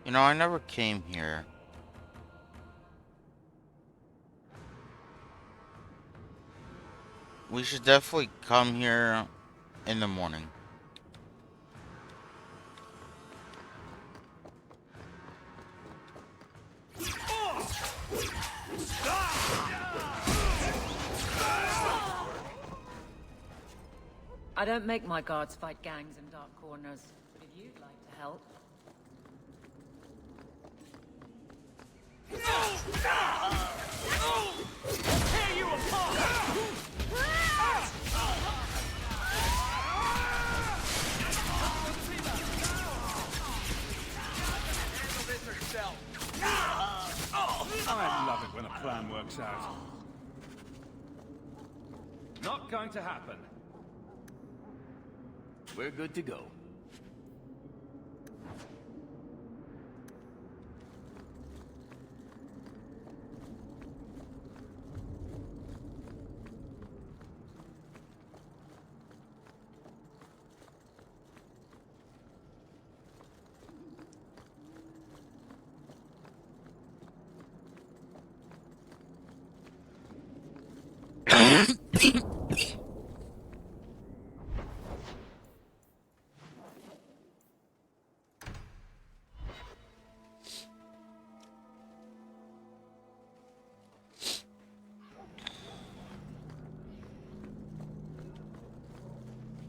You know, I never came here. We should definitely come here in the morning. I don't make my guards fight gangs in dark corners, but if you'd like to help... Tear you apart! I love it when a plan works out. Not going to happen. We're good to go.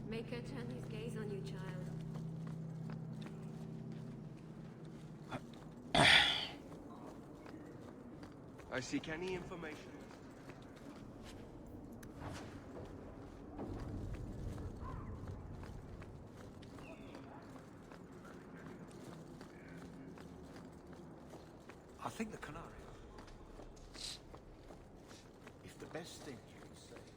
Make her turn his gaze on you, child. I seek any information. I think the Canary. If the best thing you can say is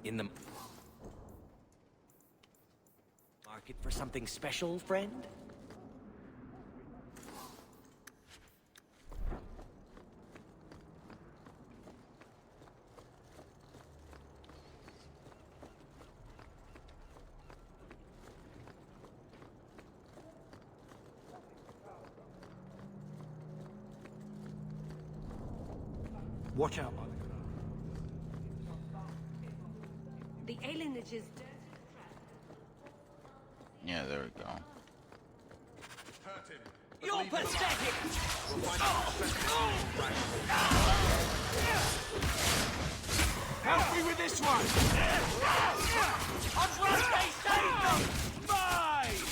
In the market for something special, friend? watch out. The alienage is dirty. Yeah, there we go. You're pathetic! Help me with this one! I'm glad they saved me! Mine!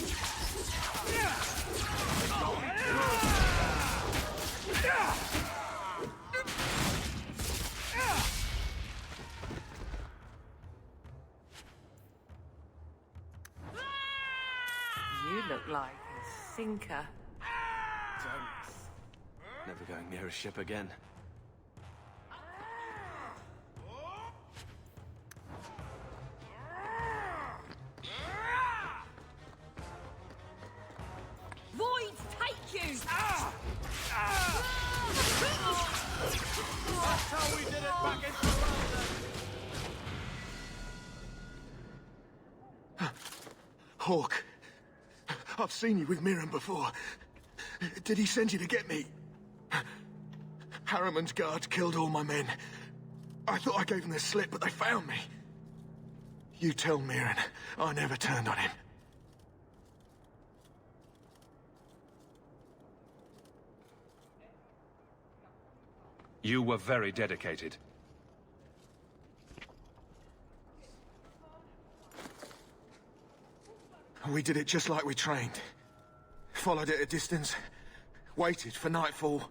You look like a sinker. Never going near a ship again. Voids take you! That's how we did it back in Ferelden! Hawk, I've seen you with Mirren before. Did he send you to get me? Harriman's guards killed all my men. I thought I gave them the slip, but they found me. You tell Mirren I never turned on him. You were very dedicated. We did it just like we trained. Followed it at a distance, waited for nightfall.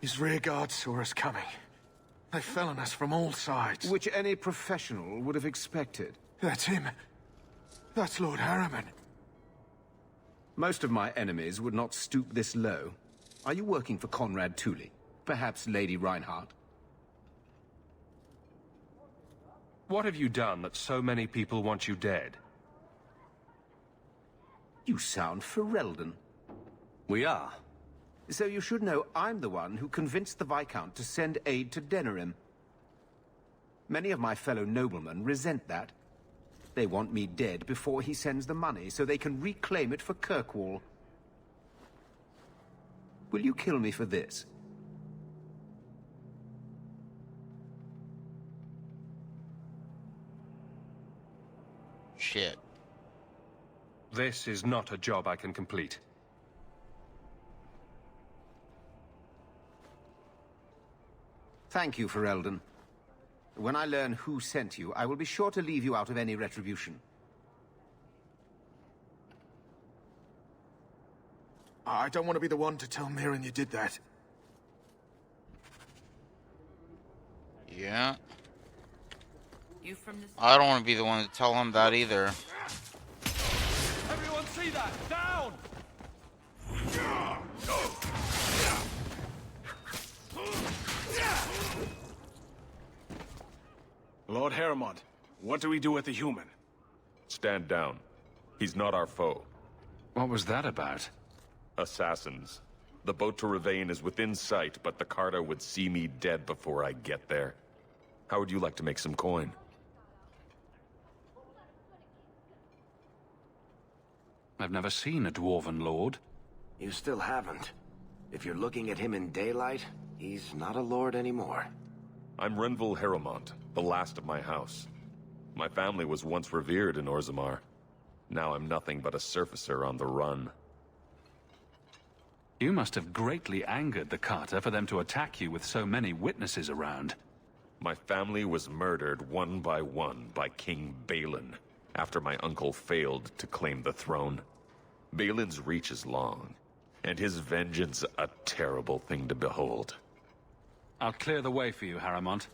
His rear guard saw us coming. They fell on us from all sides. Which any professional would have expected. That's him. That's Lord Harriman. Most of my enemies would not stoop this low. Are you working for Conrad Tooley? Perhaps Lady Reinhardt? What have you done that so many people want you dead? You sound Ferelden. We are. So you should know I'm the one who convinced the Viscount to send aid to Denerim. Many of my fellow noblemen resent that. They want me dead before he sends the money, so they can reclaim it for Kirkwall. Will you kill me for this? Shit. This is not a job I can complete. Thank you, Ferelden. When I learn who sent you, I will be sure to leave you out of any retribution. I don't want to be the one to tell Mirren you did that. Yeah. You from this? I don't want to be the one to tell him that either. Everyone see that? Down! Lord Heremont, what do we do with the human? Stand down. He's not our foe. What was that about? Assassins. The boat to Ravain is within sight, but the Carta would see me dead before I get there. How would you like to make some coin? I've never seen a Dwarven lord. You still haven't. If you're looking at him in daylight, he's not a lord anymore. I'm Renville Heremont, the last of my house. My family was once revered in Orzammar. Now I'm nothing but a surfacer on the run. You must have greatly angered the Carter for them to attack you with so many witnesses around. My family was murdered one by King Balin, after my uncle failed to claim the throne. Balin's reach is long, and his vengeance a terrible thing to behold. I'll clear the way for you, Heremont.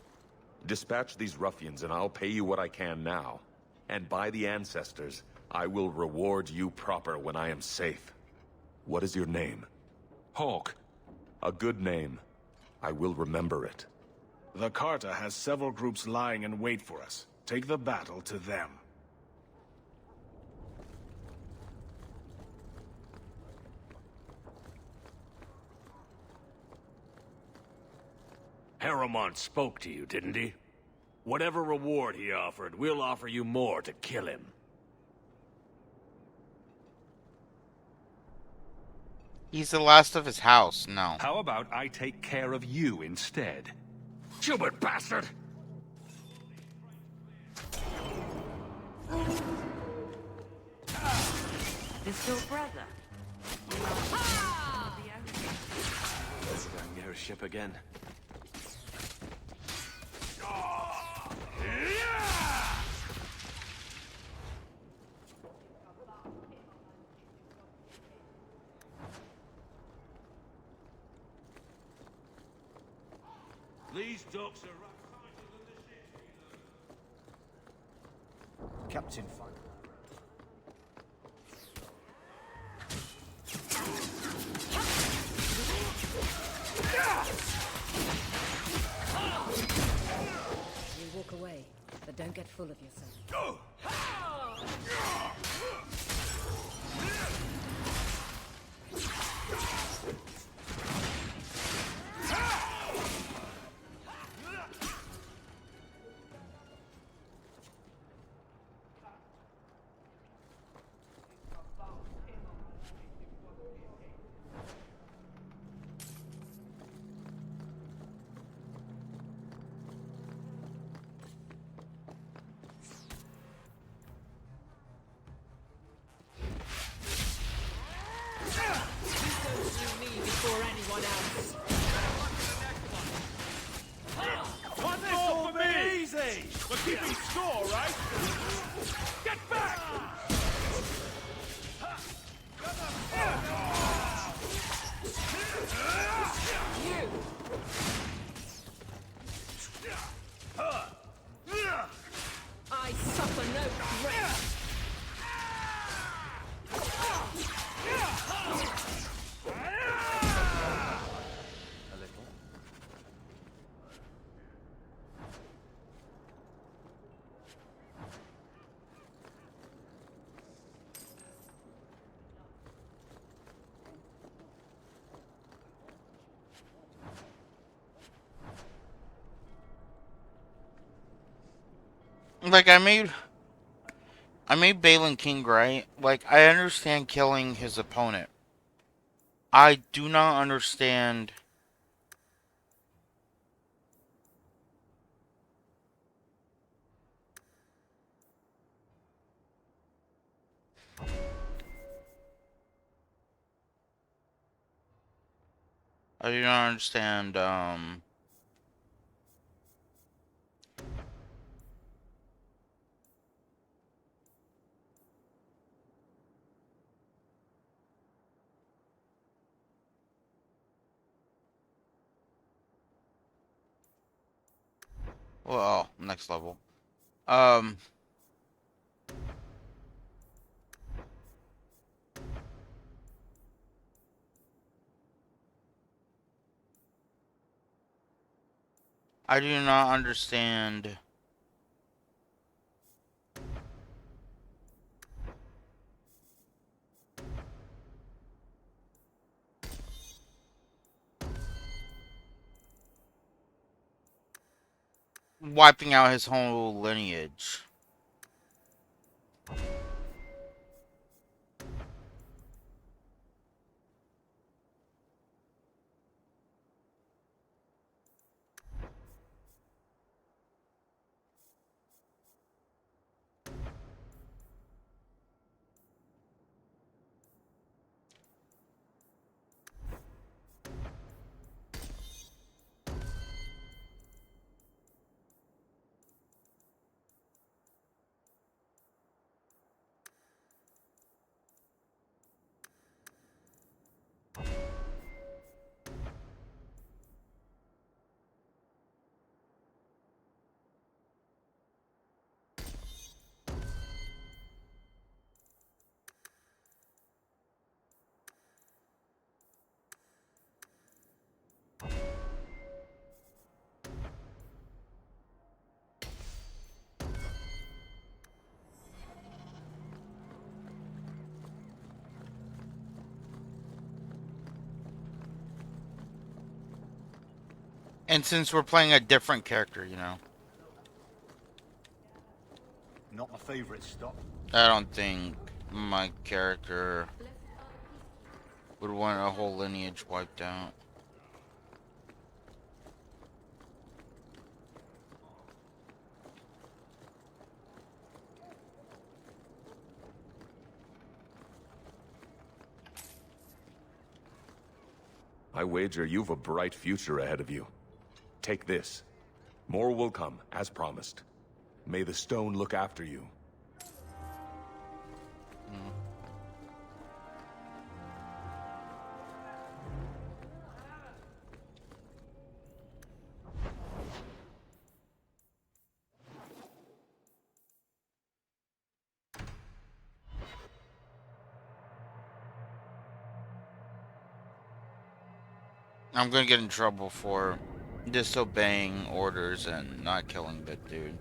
Dispatch these ruffians and I'll pay you what I can now. And by the ancestors, I will reward you proper when I am safe. What is your name? Hawke. A good name. I will remember it. The Carta has several groups lying in wait for us. Take the battle to them. Heremont spoke to you, didn't he? Whatever reward he offered, we'll offer you more to kill him. He's the last of his house, no. How about I take care of you instead? Schubert bastard! This your brother? Never going near a ship again. These docks are tighter than the ship. Captain You walk away, but don't get full of yourself. Like, I made Balin king, right? Like, I understand killing his opponent. I do not understand... I do not understand, well, next level. I do not understand... wiping out his whole lineage. And since we're playing a different character, you know. Not my favorite stop. I don't think my character would want a whole lineage wiped out. I wager you've a bright future ahead of you. Take this. More will come, as promised. May the stone look after you. I'm gonna get in trouble for disobeying orders and not killing that dude.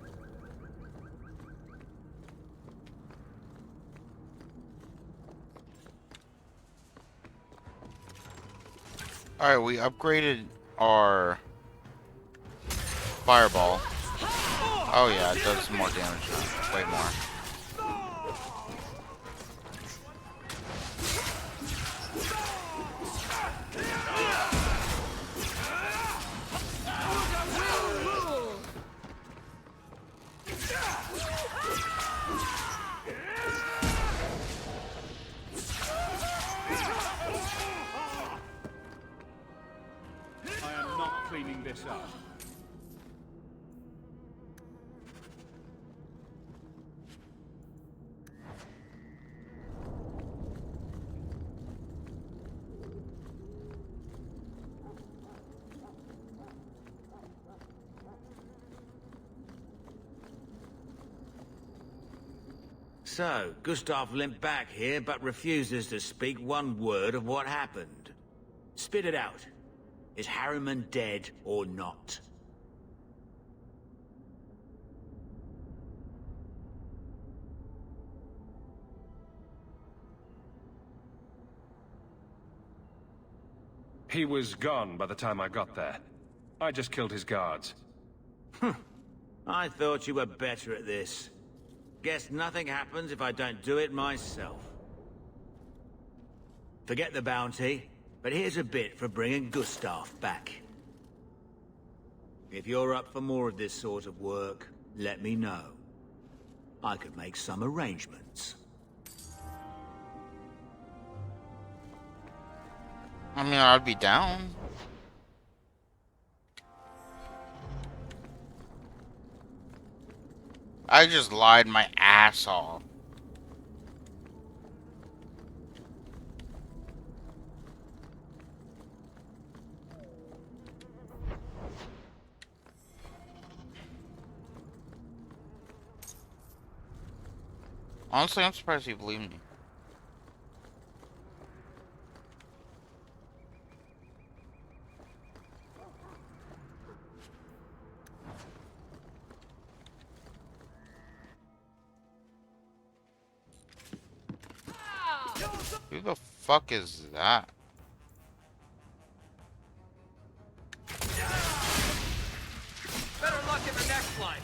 Alright, we upgraded our fireball. Oh yeah, it does more damage now. Way more. Cleaning this up. So, Gustav limped back here, but refuses to speak one word of what happened. Spit it out. Is Harriman dead or not? He was gone by the time I got there. I just killed his guards. I thought you were better at this. Guess nothing happens if I don't do it myself. Forget the bounty, but here's a bit for bringing Gustav back. If you're up for more of this sort of work, let me know. I could make some arrangements. I mean, I'd be down. I just lied my ass off. Honestly, I'm surprised you believe me. Who the fuck is that? Better luck in the next fight.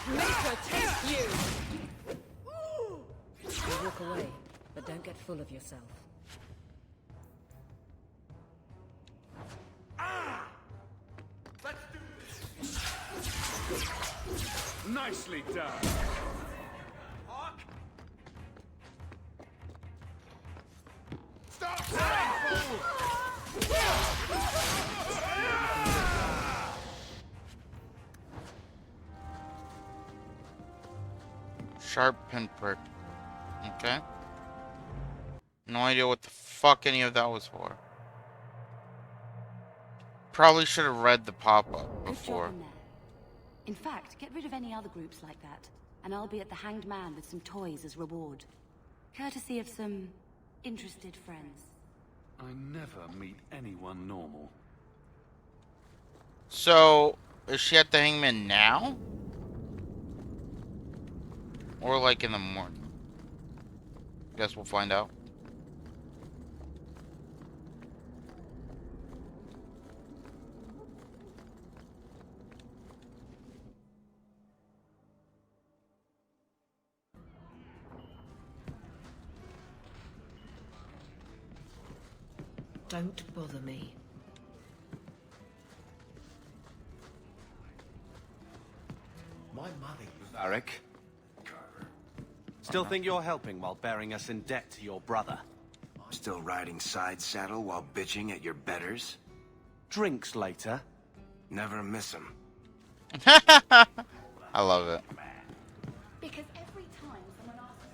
Maker, take you! You walk away, but don't get full of yourself. Let's do this. Nicely done. Hawk. Stop saying fool! Sharp pinprick. Okay. No idea what the fuck any of that was for. Probably should have read the pop-up before. Good job in there. In fact, get rid of any other groups like that, and I'll be at the Hanged Man with some toys as reward. Courtesy of some interested friends. I never meet anyone normal. So, is she at the Hangman now? Or like in the morning? Guess we'll find out. Don't bother me. My mother, Varric. Still think you're helping while bearing us in debt to your brother? Still riding side saddle while bitching at your betters? Drinks later. Never miss them. I love it. Because every time someone asks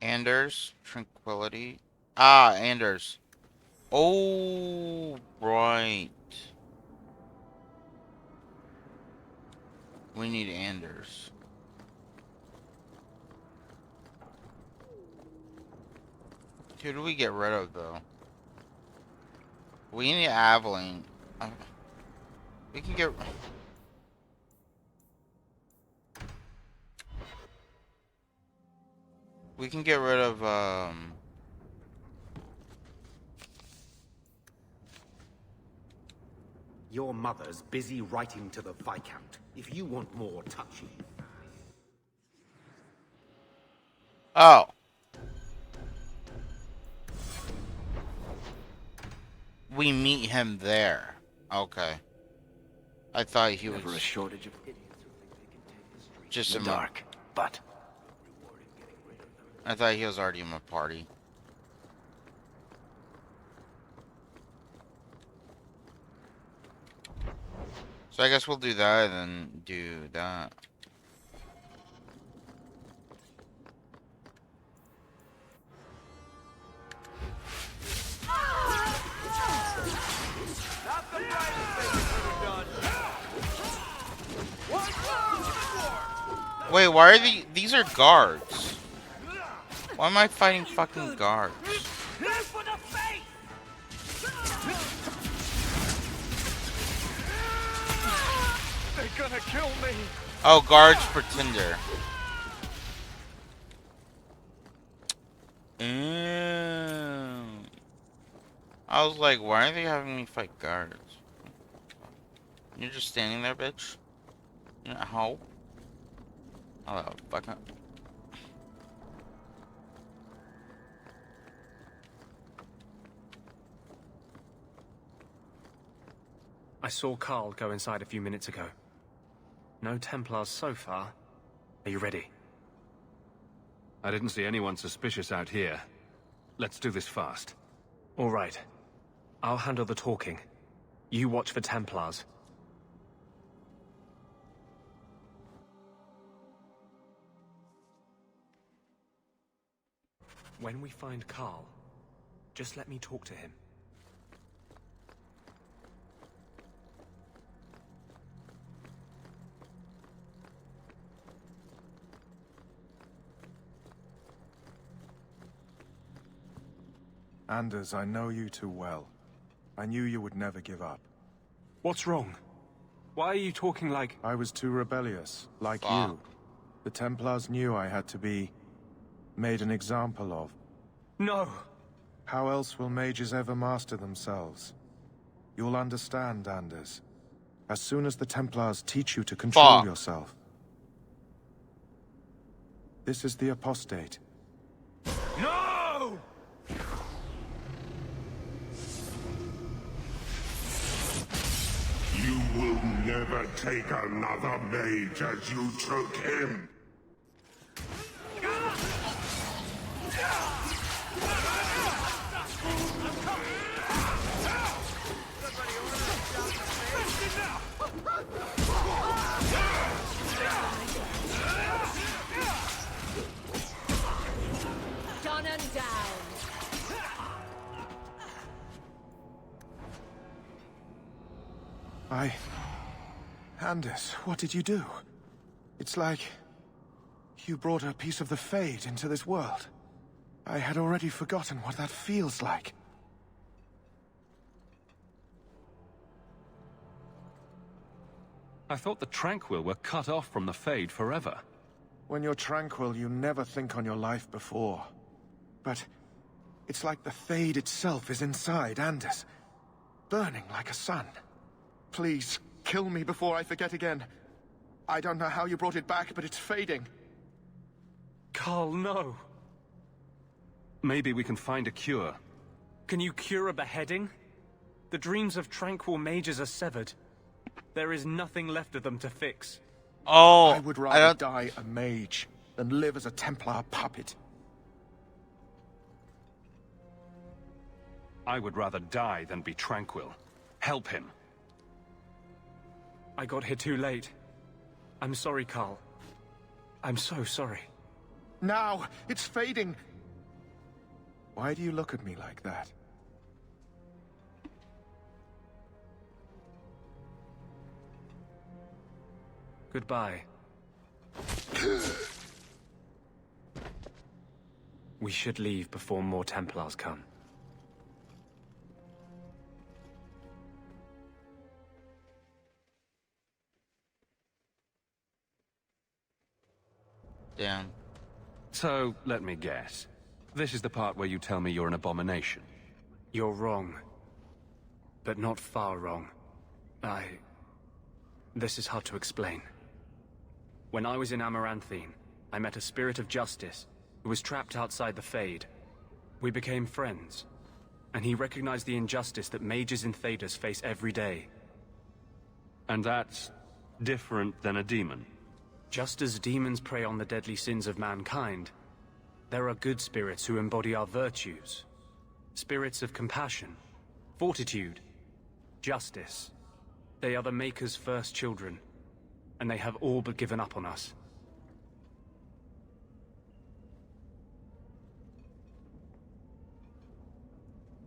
Anders, Tranquility. Ah, Anders. Oh, right. We need Anders. Who do we get rid of, though? We need Aveline. We can get... We can get rid of, Your mother's busy writing to the Viscount. If you want more touchy... Oh. We meet him there. Okay. I thought he was... Never a shortage of idiots just in the dark, but... I thought he was already in my party. So I guess we'll do that and then do that. Not the brightest thing you could have done. One more to the war. Wait, why are these are guards? Why am I fighting fucking guards? For the faith! They're gonna kill me! Oh, guards for Tinder. I was like, why are they having me fight guards? You're just standing there, bitch? You know how? Oh, fuck up. I saw Carl go inside a few minutes ago. No Templars so far. Are you ready? I didn't see anyone suspicious out here. Let's do this fast. All right. I'll handle the talking. You watch for Templars. When we find Carl, just let me talk to him. Anders, I know you too well. I knew you would never give up. What's wrong? Why are you talking like... I was too rebellious, like you. The Templars knew I had to be... made an example of. No! How else will mages ever master themselves? You'll understand, Anders. As soon as the Templars teach you to control yourself. This is the Apostate. No! You will never take another mage as you took him. Done and down. Anders, what did you do? It's like... you brought a piece of the Fade into this world. I had already forgotten what that feels like. I thought the Tranquil were cut off from the Fade forever. When you're tranquil, you never think on your life before. But it's like the Fade itself is inside Anders, burning like a sun. Please, kill me before I forget again. I don't know how you brought it back, but it's fading. Carl, no. Maybe we can find a cure. Can you cure a beheading? The dreams of tranquil mages are severed. There is nothing left of them to fix. Oh, I would rather die a mage than live as a Templar puppet. I would rather die than be tranquil. Help him. I got here too late. I'm sorry, Carl. I'm so sorry. Now, it's fading. Why do you look at me like that? Goodbye. We should leave before more Templars come. Damn. So, let me guess. This is the part where you tell me you're an abomination. You're wrong. But not far wrong. This is hard to explain. When I was in Amaranthine, I met a spirit of justice who was trapped outside the Fade. We became friends, and he recognized the injustice that mages in Thedas face every day. And that's different than a demon? Just as demons prey on the deadly sins of mankind, there are good spirits who embody our virtues. Spirits of compassion, fortitude, justice. They are the Maker's first children, and they have all but given up on us.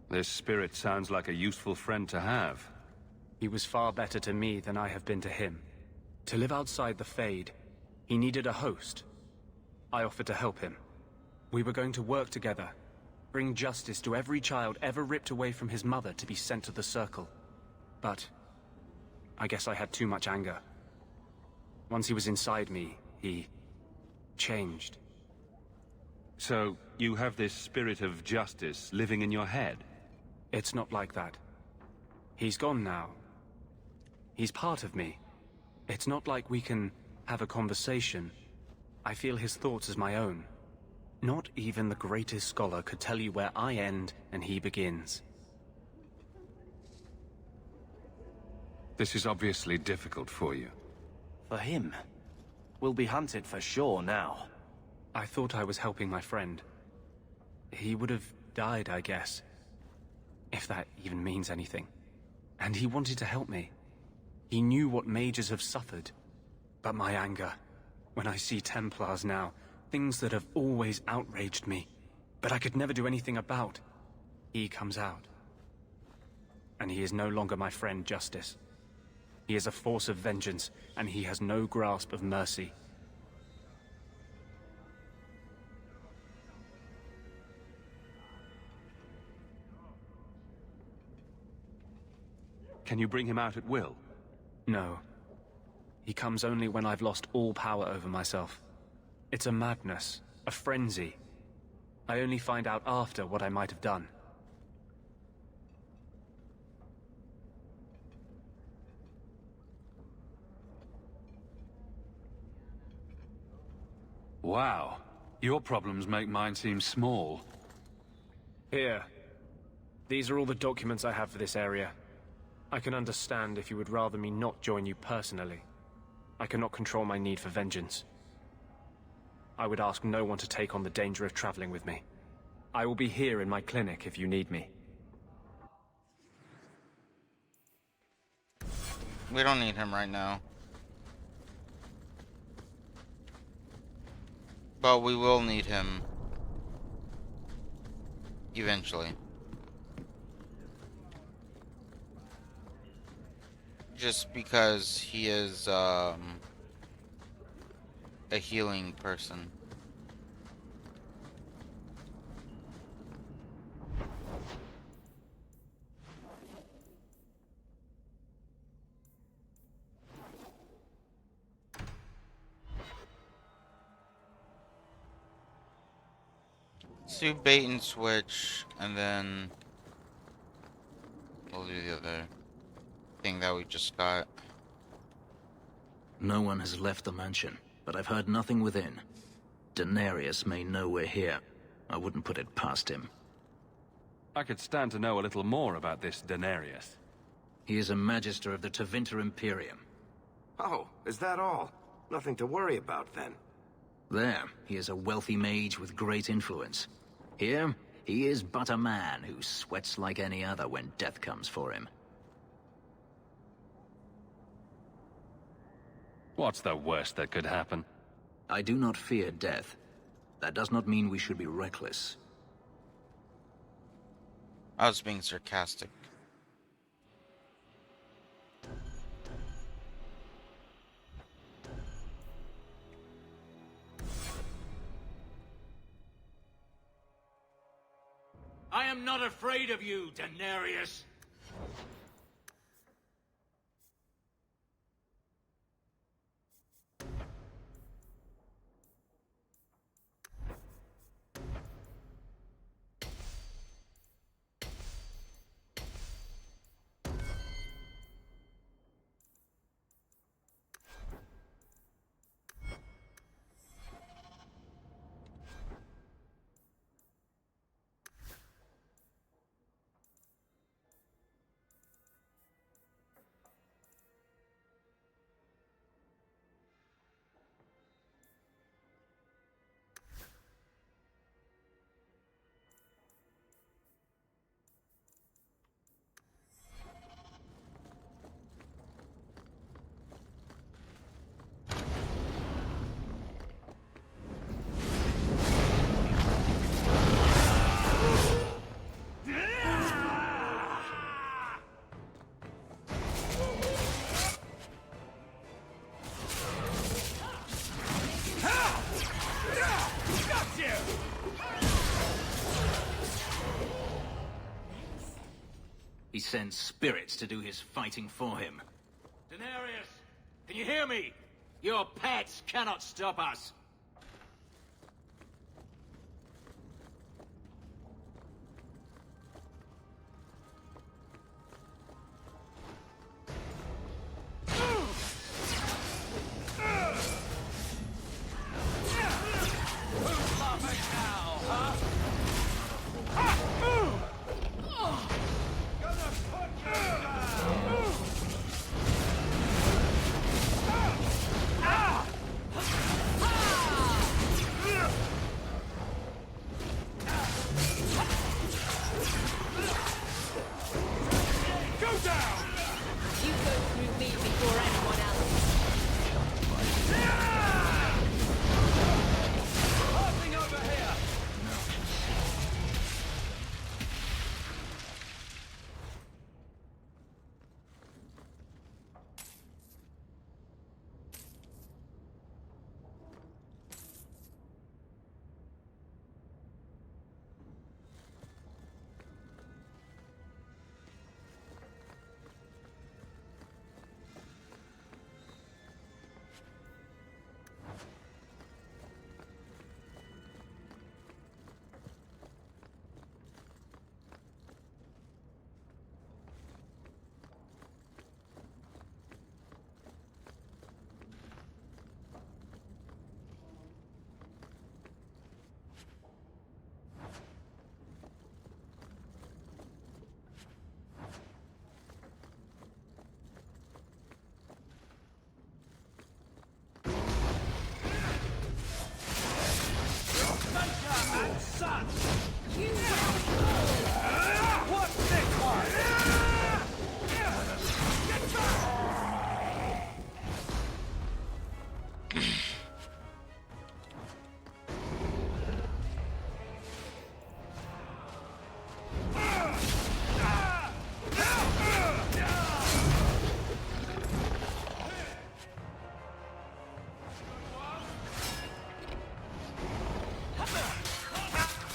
This spirit sounds like a useful friend to have. He was far better to me than I have been to him. To live outside the Fade, He needed a host. I offered to help him. We were going to work together, bring justice to every child ever ripped away from his mother to be sent to the Circle. But I guess I had too much anger. Once he was inside me, he changed. So, you have this spirit of justice living in your head? It's not like that. He's gone now. He's part of me. It's not like we can have a conversation. I feel his thoughts as my own. Not even the greatest scholar could tell you where I end and he begins. This is obviously difficult for you. For him. We'll be hunted for sure now. I thought I was helping my friend. He would have died, I guess. If that even means anything. And he wanted to help me. He knew what mages have suffered. But my anger, when I see Templars now, things that have always outraged me, but I could never do anything about, he comes out. And he is no longer my friend, Justice. He is a force of vengeance, and he has no grasp of mercy. Can you bring him out at will? No. He comes only when I've lost all power over myself. It's a madness, a frenzy. I only find out after what I might have done. Wow. Your problems make mine seem small. Here. These are all the documents I have for this area. I can understand if you would rather me not join you personally. I cannot control my need for vengeance. I would ask no one to take on the danger of traveling with me. I will be here in my clinic if you need me. We don't need him right now. But we will need him eventually. Just because he is a healing person. Let's do bait and switch, and then we'll do the other thing that we just got. No one has left the mansion, but I've heard nothing within. Denarius may know we're here. I wouldn't put it past him. I could stand to know a little more about this Denarius. He is a Magister of the Tevinter Imperium. Oh, is that all? Nothing to worry about then. There, he is a wealthy mage with great influence. Here, he is but a man who sweats like any other when death comes for him. What's the worst that could happen? I do not fear death. That does not mean we should be reckless. I was being sarcastic. I am not afraid of you, Denarius. He sends spirits to do his fighting for him. Daenerys, can you hear me? Your pets cannot stop us.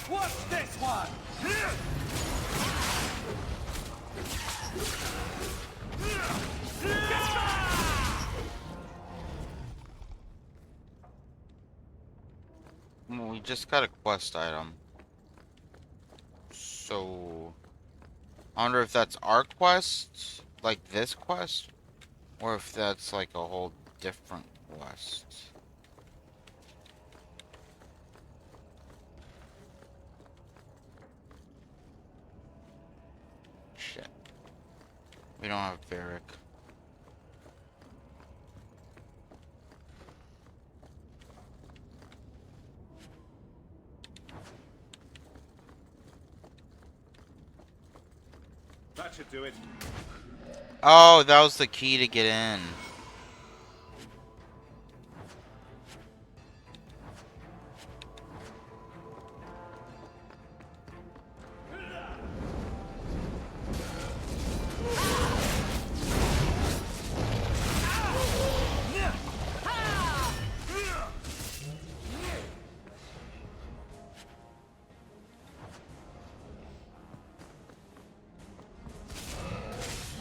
What's this one? We just got a quest item. So I wonder if that's our quest, like this quest, or if that's like a whole different quest. Shit. We don't have Varric. That should do it. Oh, that was the key to get in.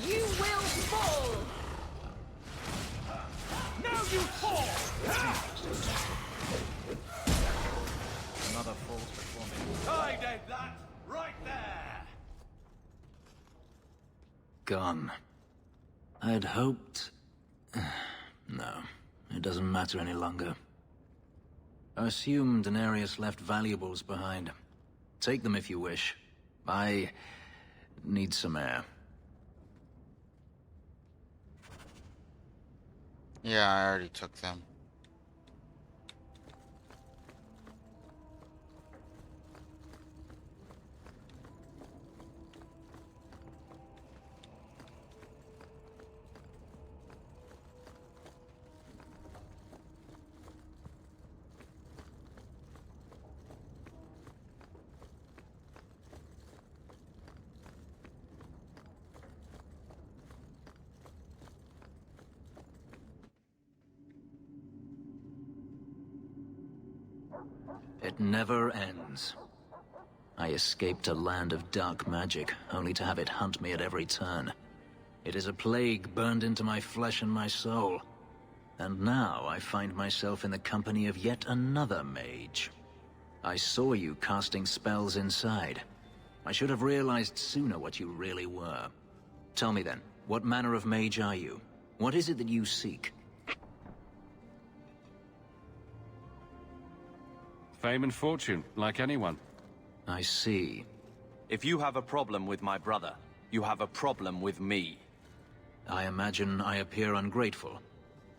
You will fall! Now you fall! Another false performance. I did that! Right there! Gone. I'd hoped... No, it doesn't matter any longer. I assume Daenerys left valuables behind. Take them if you wish. I need some air. Yeah, I already took them. It never ends. I escaped a land of dark magic, only to have it hunt me at every turn. It is a plague burned into my flesh and my soul. And now I find myself in the company of yet another mage. I saw you casting spells inside. I should have realized sooner what you really were. Tell me then, what manner of mage are you? What is it that you seek? Fame and fortune, like anyone. I see. If you have a problem with my brother, you have a problem with me. I imagine I appear ungrateful.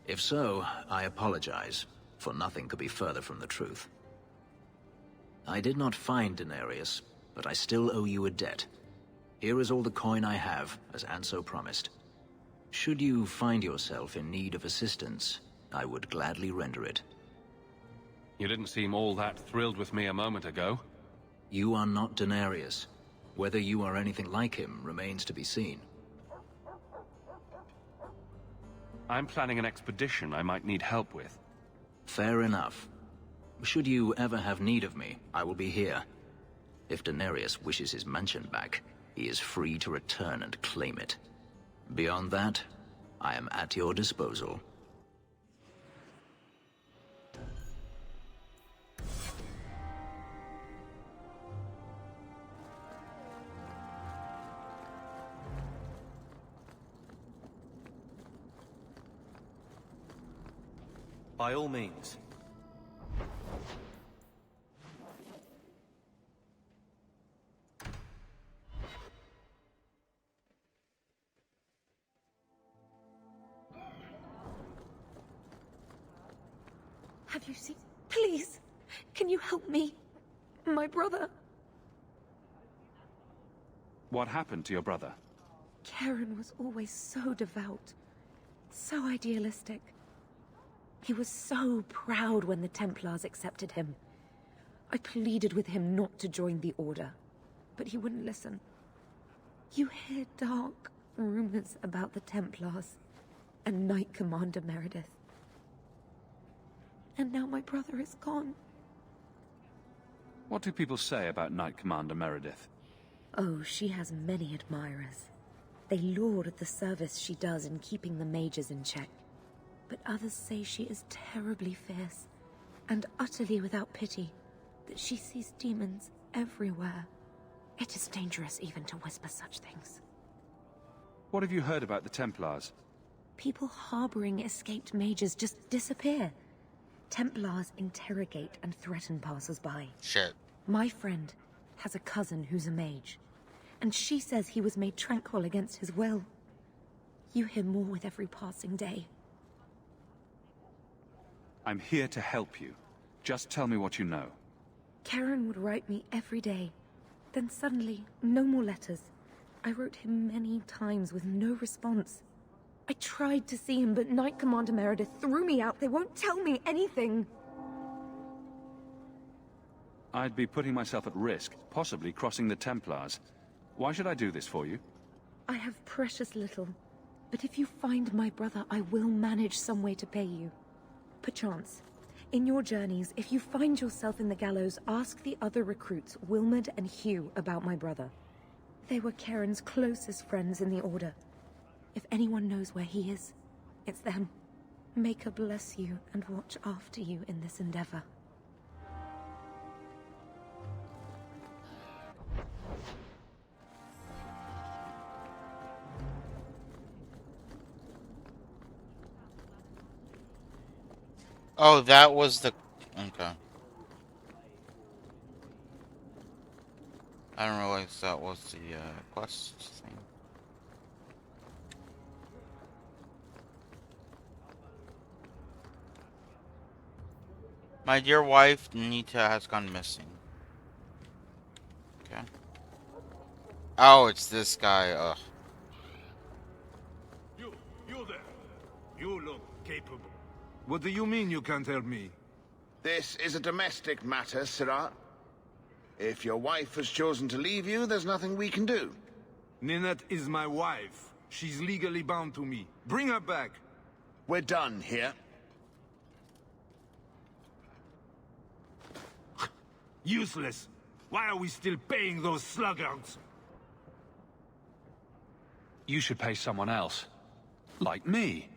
If so, I apologize, for nothing could be further from the truth. I did not find Denarius, but I still owe you a debt. Here is all the coin I have, as Anso promised. Should you find yourself in need of assistance, I would gladly render it. You didn't seem all that thrilled with me a moment ago. You are not Denarius. Whether you are anything like him remains to be seen. I'm planning an expedition I might need help with. Fair enough. Should you ever have need of me, I will be here. If Denarius wishes his mansion back, he is free to return and claim it. Beyond that, I am at your disposal. By all means. Have you seen... Please! Can you help me? My brother... What happened to your brother? Karen was always so devout. So idealistic. He was so proud when the Templars accepted him. I pleaded with him not to join the Order, but he wouldn't listen. You hear dark rumors about the Templars and Knight Commander Meredith. And now my brother is gone. What do people say about Knight Commander Meredith? Oh, she has many admirers. They laud the service she does in keeping the mages in check. But others say she is terribly fierce, and utterly without pity, that she sees demons everywhere. It is dangerous even to whisper such things. What have you heard about the Templars? People harboring escaped mages just disappear. Templars interrogate and threaten passers-by. Shit. My friend has a cousin who's a mage, and she says he was made tranquil against his will. You hear more with every passing day. I'm here to help you. Just tell me what you know. Karen would write me every day. Then suddenly, no more letters. I wrote him many times with no response. I tried to see him, but Knight Commander Meredith threw me out. They won't tell me anything. I'd be putting myself at risk, possibly crossing the Templars. Why should I do this for you? I have precious little. But if you find my brother, I will manage some way to pay you. Perchance, in your journeys, if you find yourself in the gallows, ask the other recruits, Wilmerd and Hugh, about my brother. They were Karen's closest friends in the Order. If anyone knows where he is, it's them. Maker bless you and watch after you in this endeavor. Oh, that was the... Okay. I didn't realize that was the, quest thing. My dear wife, Nita, has gone missing. Okay. Oh, it's this guy, ugh. You there. You look capable. What do you mean you can't help me? This is a domestic matter, Sirrah. If your wife has chosen to leave you, there's nothing we can do. Ninette is my wife. She's legally bound to me. Bring her back. We're done here. Useless. Why are we still paying those sluggards? You should pay someone else. Like me.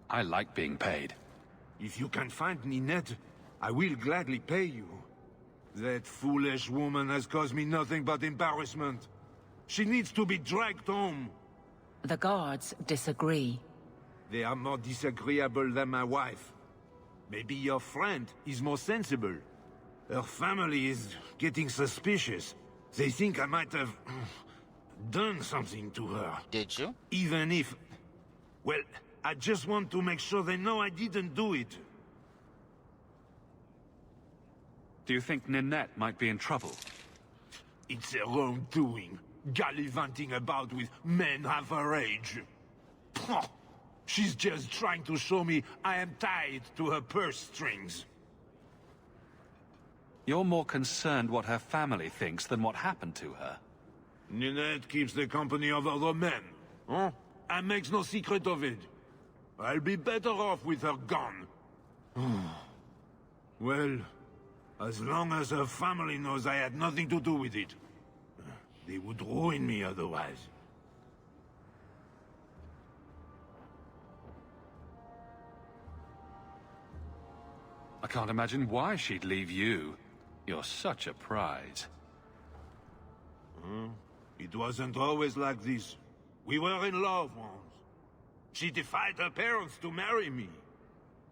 I like being paid. If you can find Ninette, I will gladly pay you. That foolish woman has caused me nothing but embarrassment. She needs to be dragged home. The guards disagree. They are more disagreeable than my wife. Maybe your friend is more sensible. Her family is getting suspicious. They think I might have done something to her. Did you? Even if... Well, I just want to make sure they know I didn't do it. Do you think Ninette might be in trouble? It's her own doing. Gallivanting about with men half her age. Pah! She's just trying to show me I am tied to her purse strings. You're more concerned what her family thinks than what happened to her. Ninette keeps the company of other men. Huh? And makes no secret of it. I'll be better off with her gone. Well, as long as her family knows I had nothing to do with it. They would ruin me otherwise. I can't imagine why she'd leave you. You're such a prize. It wasn't always like this. We were in love once. She defied her parents to marry me.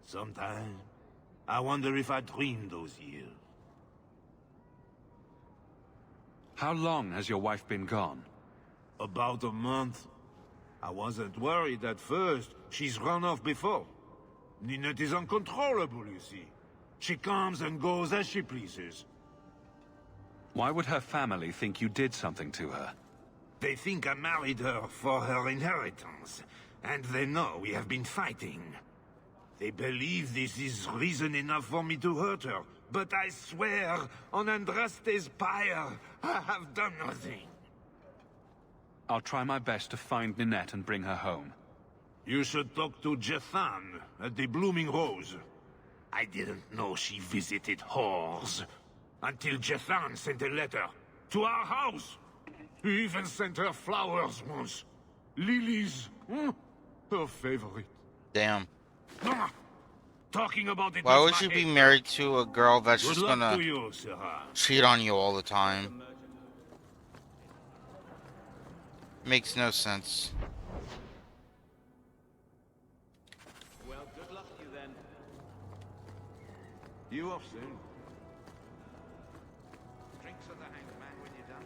Sometimes, I wonder if I dreamed those years. How long has your wife been gone? About a month. I wasn't worried at first. She's run off before. Ninette is uncontrollable, you see. She comes and goes as she pleases. Why would her family think you did something to her? They think I married her for her inheritance, and they know we have been fighting. They believe this is reason enough for me to hurt her, but I swear, on Andraste's pyre, I have done nothing. I'll try my best to find Ninette and bring her home. You should talk to Jethan at the Blooming Rose. I didn't know she visited whores. Until Jethan sent a letter to our house. He even sent her flowers once. Lilies. Her favorite. Damn. Talking about it. Why would you be married to a girl that's just gonna cheat on you all the time? Makes no sense. Well, good luck to you then. You off soon. Drinks at the Hanged Man when you're done.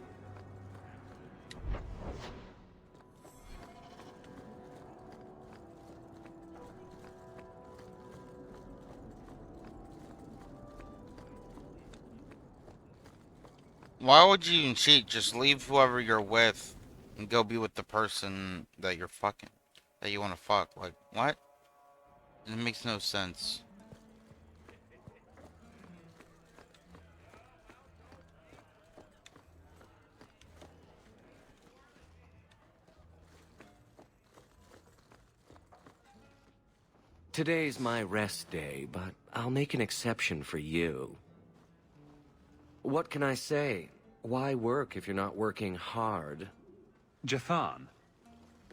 Why would you even cheat? Just leave whoever you're with and go be with the person that you're fucking, that you want to fuck. Like, what? It makes no sense. Today's my rest day, but I'll make an exception for you. What can I say? Why work if you're not working hard? Jethan,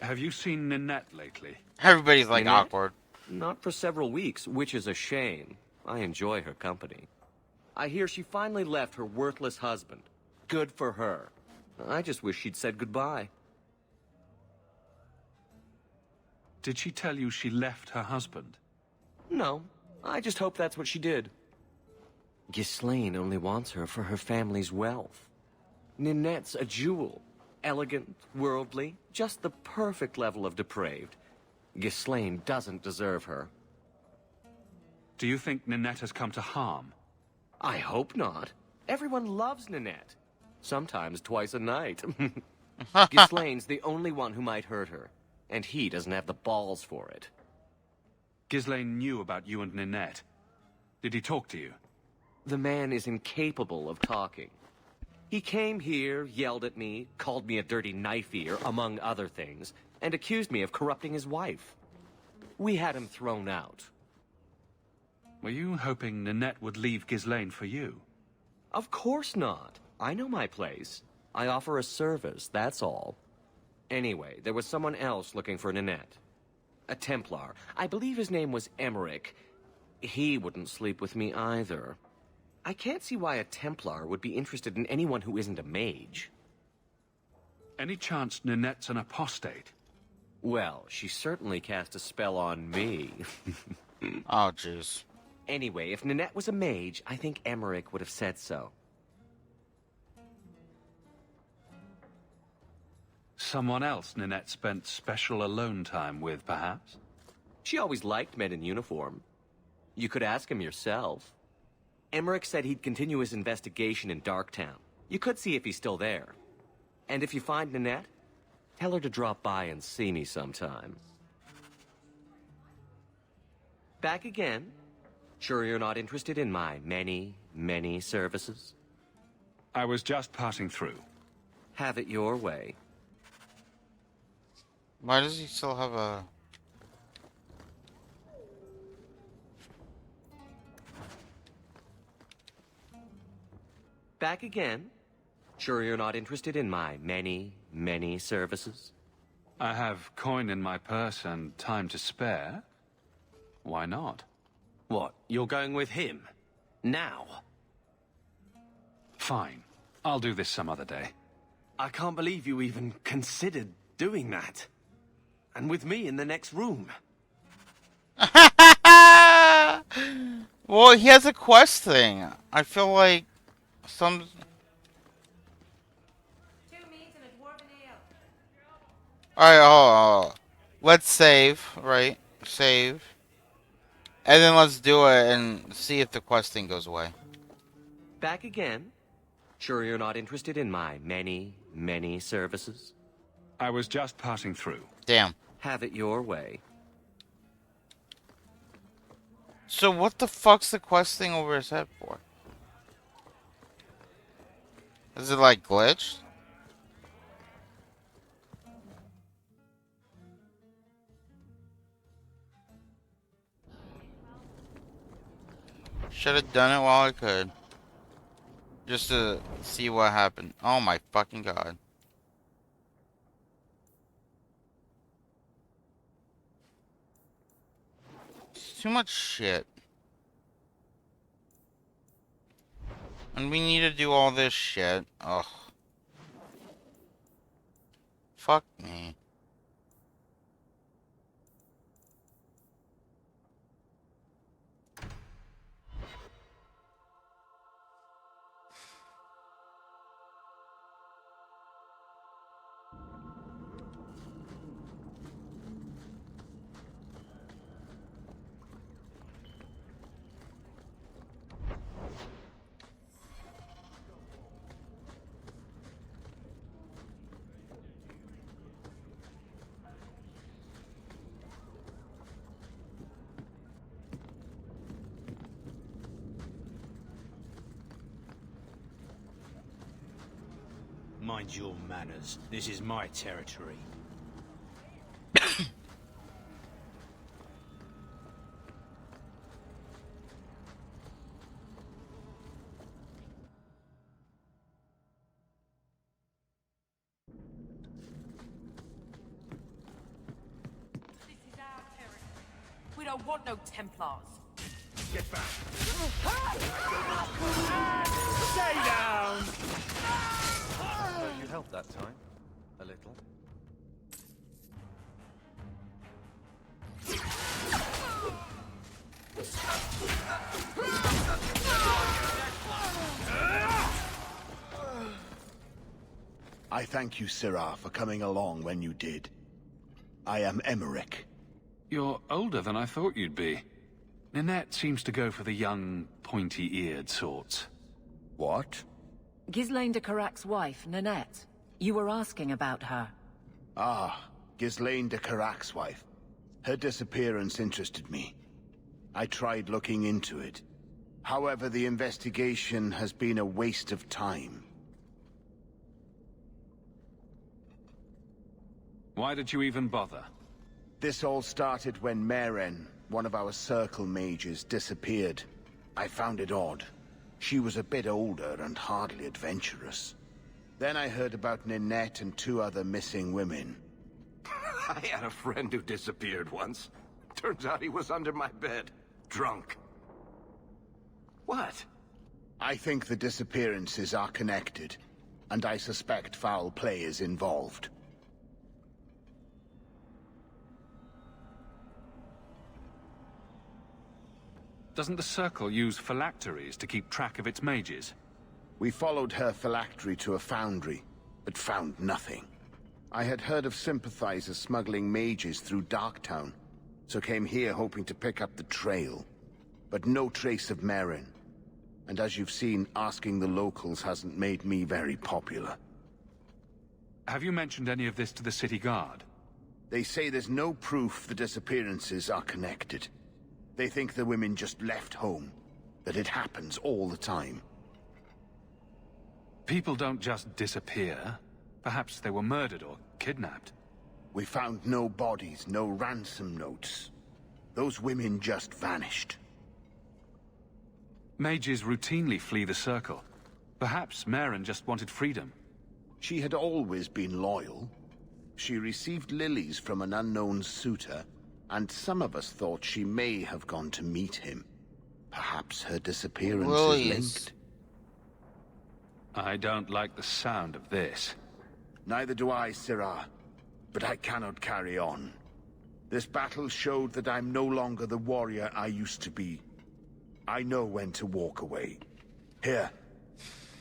have you seen Ninette lately? Everybody's like Ninette? awkward. Not for several weeks, which is a shame. I enjoy her company. I hear she finally left her worthless husband. Good for her. I just wish she'd said goodbye. Did she tell you she left her husband? No, I just hope that's what she did. Ghislaine only wants her for her family's wealth. Ninette's a jewel. Elegant, worldly, just the perfect level of depraved. Ghislaine doesn't deserve her. Do you think Ninette has come to harm? I hope not. Everyone loves Ninette. Sometimes twice a night. Ghislaine's the only one who might hurt her. And he doesn't have the balls for it. Ghislaine knew about you and Ninette. Did he talk to you? The man is incapable of talking. He came here, yelled at me, called me a dirty knife-ear, among other things, and accused me of corrupting his wife. We had him thrown out. Were you hoping Ninette would leave Ghislaine for you? Of course not. I know my place. I offer a service, that's all. Anyway, there was someone else looking for Ninette. A Templar. I believe his name was Emmerich. He wouldn't sleep with me either. I can't see why a Templar would be interested in anyone who isn't a mage. Any chance Ninette's an apostate? Well, she certainly cast a spell on me. Oh, jeez. Anyway, if Ninette was a mage, I think Emmerich would have said so. Someone else Ninette spent special alone time with, perhaps? She always liked men in uniform. You could ask him yourself. Emmerich said he'd continue his investigation in Darktown. You could see if he's still there. And if you find Ninette, tell her to drop by and see me sometime. Back again? Sure you're not interested in my many, many services? I was just passing through. Have it your way. Why does he still have a... Back again? Sure you're not interested in my many, many services? I have coin in my purse and time to spare. Why not? What, you're going with him? Now? Fine. I'll do this some other day. I can't believe you even considered doing that. And with me in the next room. Well, he has a quest thing. I feel like some... Alright, oh, let's save, right? Save. And then let's do it and see if the quest thing goes away. Back again? Sure you're not interested in my many, many services? I was just passing through. Damn. Have it your way. So what the fuck's the quest thing over his head for? Is it like glitched? Should have done it while I could. Just to see what happened. Oh my fucking god. It's too much shit. And we need to do all this shit. Ugh. Fuck me. Mind your manners. This is my territory. We don't want no Templars. Get back. Stay down! You helped that time. A little. I thank you, Sirrah, for coming along when you did. I am Emmerich. You're older than I thought you'd be. Ninette seems to go for the young, pointy-eared sorts. What? Ghislaine de Carac's wife, Ninette. You were asking about her. Ah, Ghislaine de Carac's wife. Her disappearance interested me. I tried looking into it. However, the investigation has been a waste of time. Why did you even bother? This all started when Meren, one of our circle mages, disappeared. I found it odd. She was a bit older and hardly adventurous. Then I heard about Ninette and 2 other missing women. I had a friend who disappeared once. Turns out he was under my bed, drunk. What? I think the disappearances are connected, and I suspect foul play is involved. Doesn't the Circle use phylacteries to keep track of its mages? We followed her phylactery to a foundry, but found nothing. I had heard of sympathizers smuggling mages through Darktown, so came here hoping to pick up the trail. But no trace of Merrin. And as you've seen, asking the locals hasn't made me very popular. Have you mentioned any of this to the city guard? They say there's no proof the disappearances are connected. They think the women just left home, that it happens all the time. People don't just disappear. Perhaps they were murdered or kidnapped. We found no bodies, no ransom notes. Those women just vanished. Mages routinely flee the Circle. Perhaps Merrin just wanted freedom. She had always been loyal. She received lilies from an unknown suitor, and some of us thought she may have gone to meet him. Perhaps her disappearance is linked. I don't like the sound of this. Neither do I, Sirah. But I cannot carry on. This battle showed that I'm no longer the warrior I used to be. I know when to walk away. Here,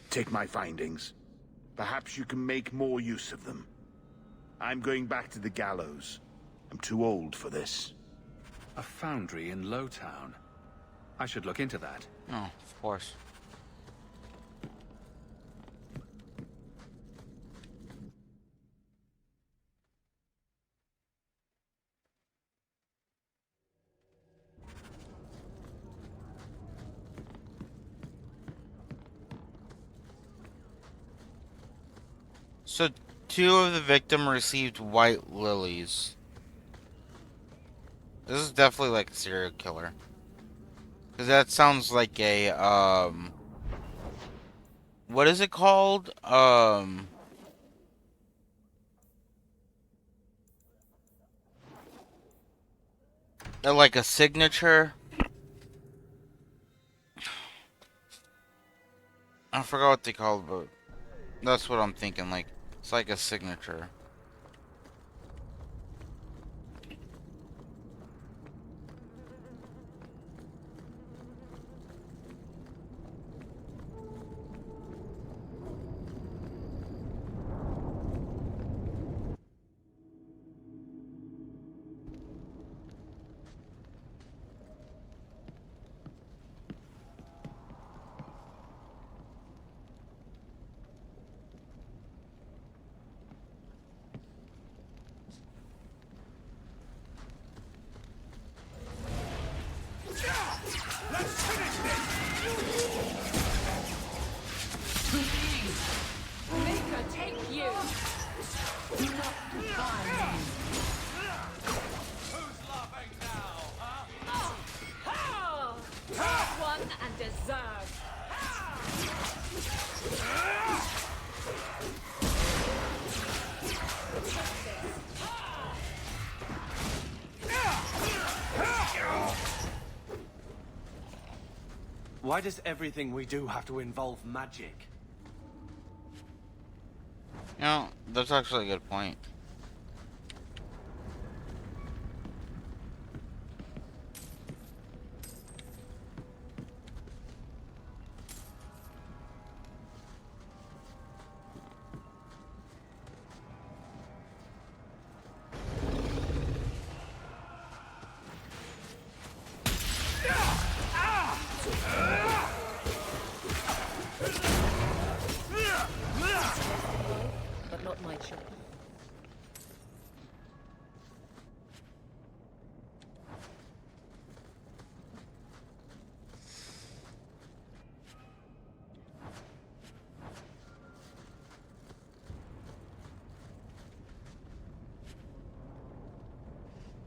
take my findings. Perhaps you can make more use of them. I'm going back to the gallows. I'm too old for this. A foundry in Lowtown. I should look into that. Oh, of course. So, 2 of the victims received white lilies. This is definitely like a serial killer. Because that sounds like a, what is it called? Like a signature? I forgot what they called, but that's what I'm thinking, like, it's like a signature. Why does everything we do have to involve magic? You know, that's actually a good point. But not my choice.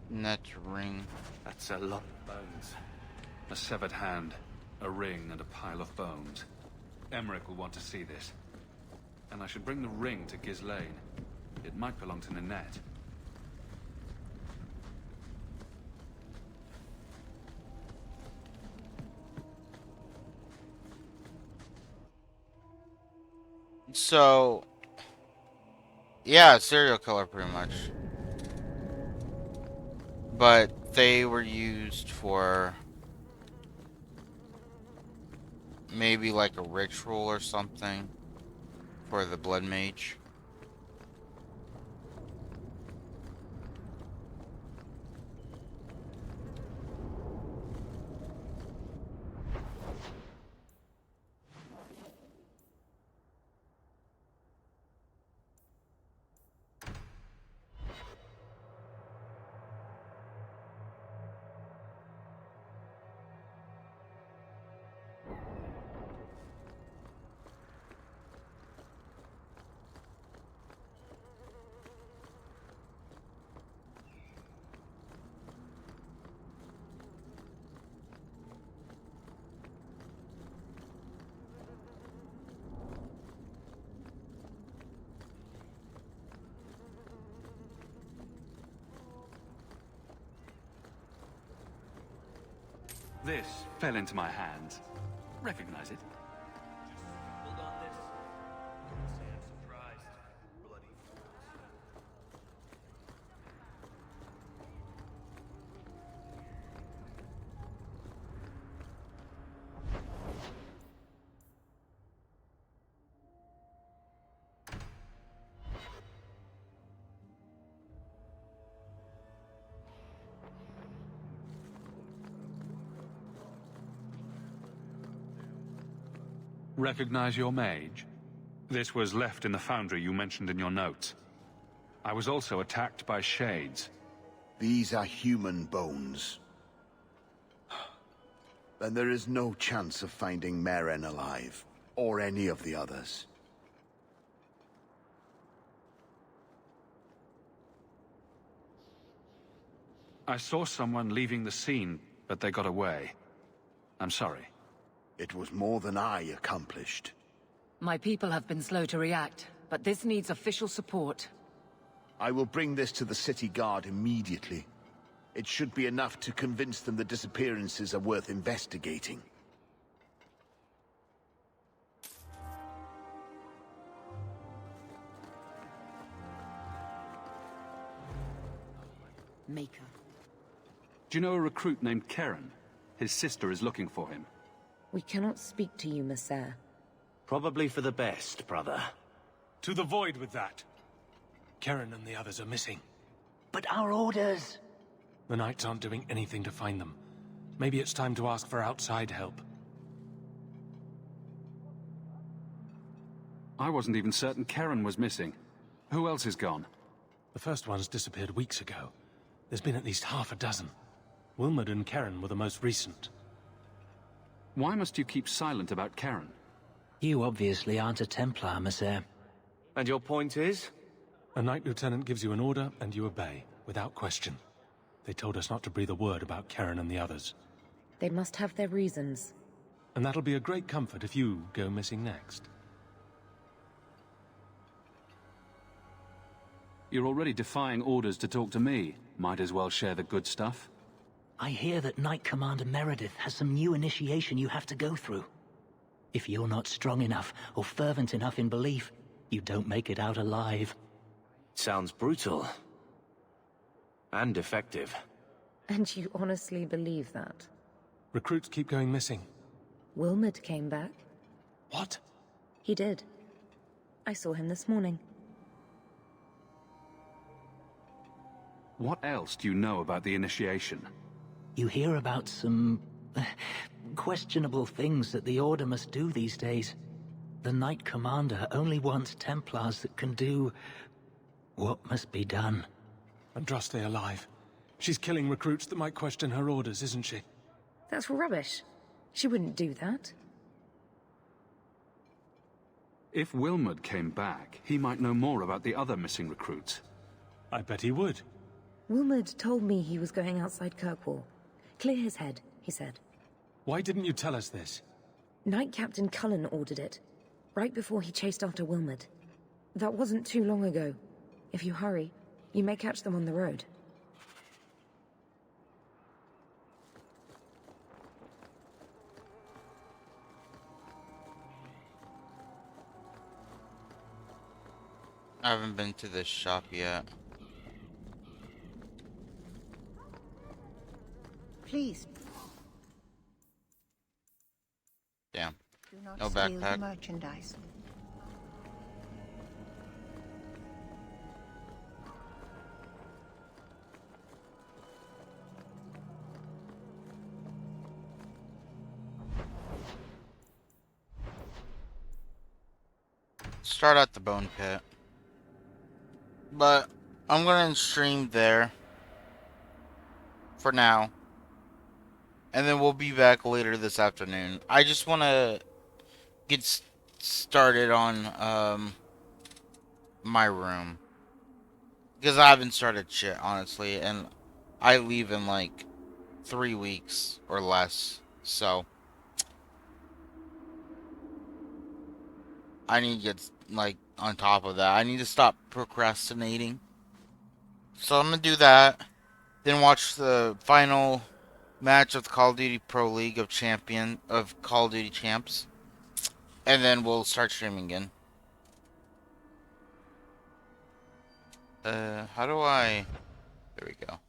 Net ring. That's a lot of bones. A severed hand. A ring and a pile of bones. Emmerich will want to see this. And I should bring the ring to Ghislaine. It might belong to Ninette. So, yeah, serial killer pretty much. But they were used for maybe like a ritual or something for the Blood Mage. This fell into my hands. Recognize it? Hold on this. Don't say I'm surprised. Bloody Recognize your mage? This was left in the foundry you mentioned in your notes. I was also attacked by shades. These are human bones. Then there is no chance of finding Meren alive, or any of the others. I saw someone leaving the scene, but they got away. I'm sorry. It was more than I accomplished. My people have been slow to react, but this needs official support. I will bring this to the city guard immediately. It should be enough to convince them the disappearances are worth investigating. Maker. Do you know a recruit named Keren? His sister is looking for him. We cannot speak to you, Messer. Probably for the best, brother. To the void with that. Keren and the others are missing. But our orders... The Knights aren't doing anything to find them. Maybe it's time to ask for outside help. I wasn't even certain Keren was missing. Who else is gone? The first ones disappeared weeks ago. There's been at least half a dozen. Wilmod and Keren were the most recent. Why must you keep silent about Keren? You obviously aren't a Templar, Messer. And your point is? A Knight Lieutenant gives you an order, and you obey, without question. They told us not to breathe a word about Keren and the others. They must have their reasons. And that'll be a great comfort if you go missing next. You're already defying orders to talk to me. Might as well share the good stuff. I hear that Knight Commander Meredith has some new initiation you have to go through. If you're not strong enough or fervent enough in belief, you don't make it out alive. Sounds brutal. And effective. And you honestly believe that? Recruits keep going missing. Wilmod came back. What? He did. I saw him this morning. What else do you know about the initiation? You hear about some... questionable things that the Order must do these days. The Knight Commander only wants Templars that can do... what must be done. Andraste alive. She's killing recruits that might question her orders, isn't she? That's rubbish. She wouldn't do that. If Wilmod came back, he might know more about the other missing recruits. I bet he would. Wilmod told me he was going outside Kirkwall. Clear his head, he said. Why didn't you tell us this? Knight Captain Cullen ordered it, right before he chased after Wilmot. That wasn't too long ago. If you hurry, you may catch them on the road. I haven't been to this shop yet. Please. Damn. Do not No steal the backpack. merchandise. Start at the Bone Pit. But I'm gonna stream there for now. And then we'll be back later this afternoon. I just want to get started on my room. Because I haven't started shit, honestly. And I leave in like 3 weeks or less. So I need to get like on top of that. I need to stop procrastinating. So I'm going to do that. Then watch the final match of the Call of Duty Pro League of Call of Duty Champs. And then we'll start streaming again. How do I... There we go.